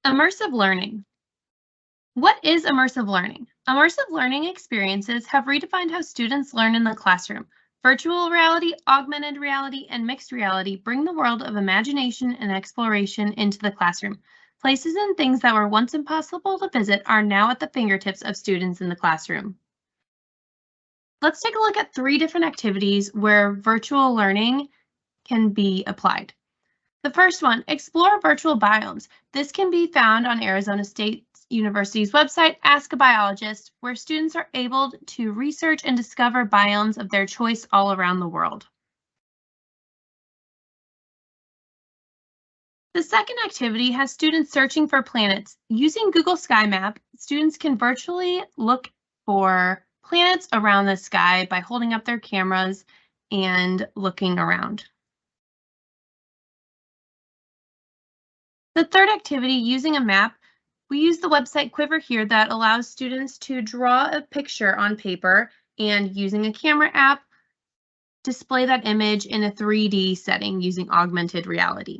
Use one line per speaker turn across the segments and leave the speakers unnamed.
Immersive learning. What is immersive learning? Immersive learning experiences have redefined how students learn in the classroom. Virtual reality, augmented reality, and mixed reality bring the world of imagination and exploration into the classroom. Places and things that were once impossible to visit are now at the fingertips of students in the classroom. Let's take a look at 3 different activities where virtual learning can be applied. The first one, explore virtual biomes. This can be found on Arizona State University's website, Ask a Biologist, where students are able to research and discover biomes of their choice all around the world. The second activity has students searching for planets. Using Google Sky Map, students can virtually look for planets around the sky by holding up their cameras and looking around. The third activity, using a map, we use the website Quiver here that allows students to draw a picture on paper and using a camera app, display that image in a 3D setting using augmented reality.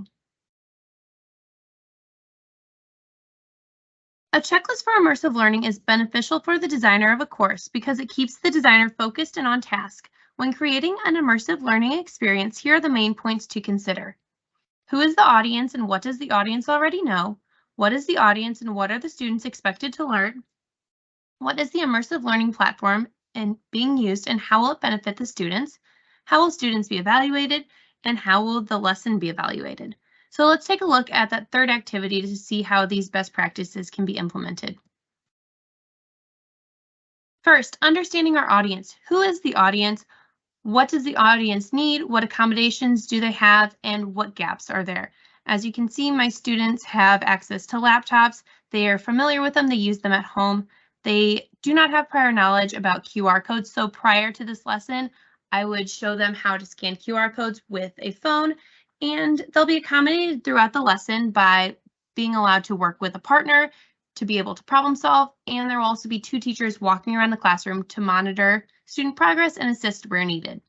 A checklist for immersive learning is beneficial for the designer of a course because it keeps the designer focused and on task. When creating an immersive learning experience, here are the main points to consider. Who is the audience and what does the audience already know? What is the audience and what are the students expected to learn? What is the immersive learning platform and being used and how will it benefit the students? How will students be evaluated and how will the lesson be evaluated? So let's take a look at that third activity to see how these best practices can be implemented. First, understanding our audience. Who is the audience? What does the audience need? What accommodations do they have? And what gaps are there? As you can see, my students have access to laptops. They are familiar with them. They use them at home. They do not have prior knowledge about QR codes. So prior to this lesson, I would show them how to scan QR codes with a phone, and they'll be accommodated throughout the lesson by being allowed to work with a partner to be able to problem solve. And there will also be 2 teachers walking around the classroom to monitor student progress and assist where needed.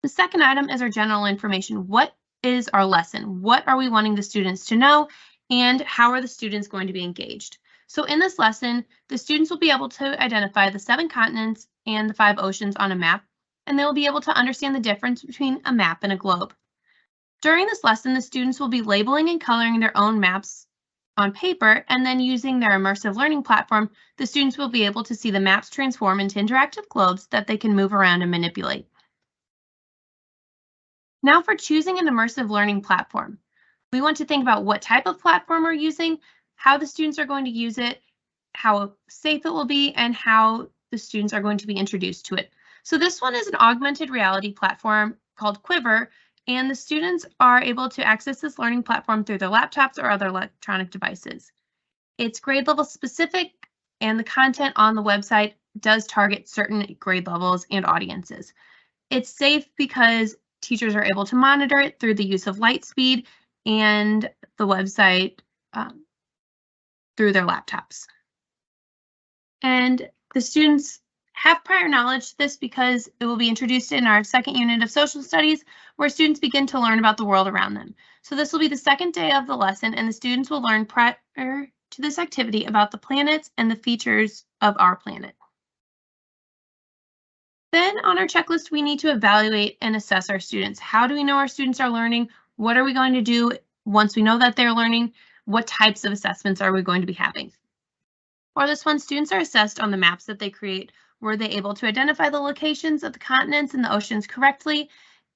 The second item is our general information. What is our lesson? What are we wanting the students to know? And how are the students going to be engaged? So in this lesson, the students will be able to identify the 7 continents and the 5 oceans on a map, and they will be able to understand the difference between a map and a globe. During this lesson, the students will be labeling and coloring their own maps on paper, and then using their immersive learning platform, the students will be able to see the maps transform into interactive globes that they can move around and manipulate. Now for choosing an immersive learning platform. We want to think about what type of platform we're using, how the students are going to use it, how safe it will be, and how the students are going to be introduced to it. So this one is an augmented reality platform called Quiver, and the students are able to access this learning platform through their laptops or other electronic devices. It's grade level specific, and the content on the website does target certain grade levels and audiences. It's safe because teachers are able to monitor it through the use of light speed and the website through their laptops. And the students have prior knowledge to this because it will be introduced in our second unit of social studies, where students begin to learn about the world around them. So this will be the second day of the lesson, and the students will learn prior to this activity about the planets and the features of our planet. Then on our checklist, we need to evaluate and assess our students. How do we know our students are learning? What are we going to do once we know that they're learning? What types of assessments are we going to be having? For this one, students are assessed on the maps that they create. Were they able to identify the locations of the continents and the oceans correctly?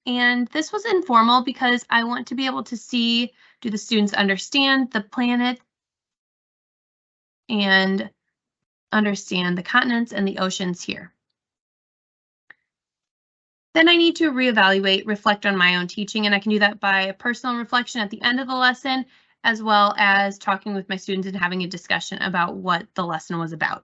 And this was informal because I want to be able to see, do the students understand the planet and understand the continents and the oceans here? Then I need to reevaluate, reflect on my own teaching, and I can do that by a personal reflection at the end of the lesson, as well as talking with my students and having a discussion about what the lesson was about.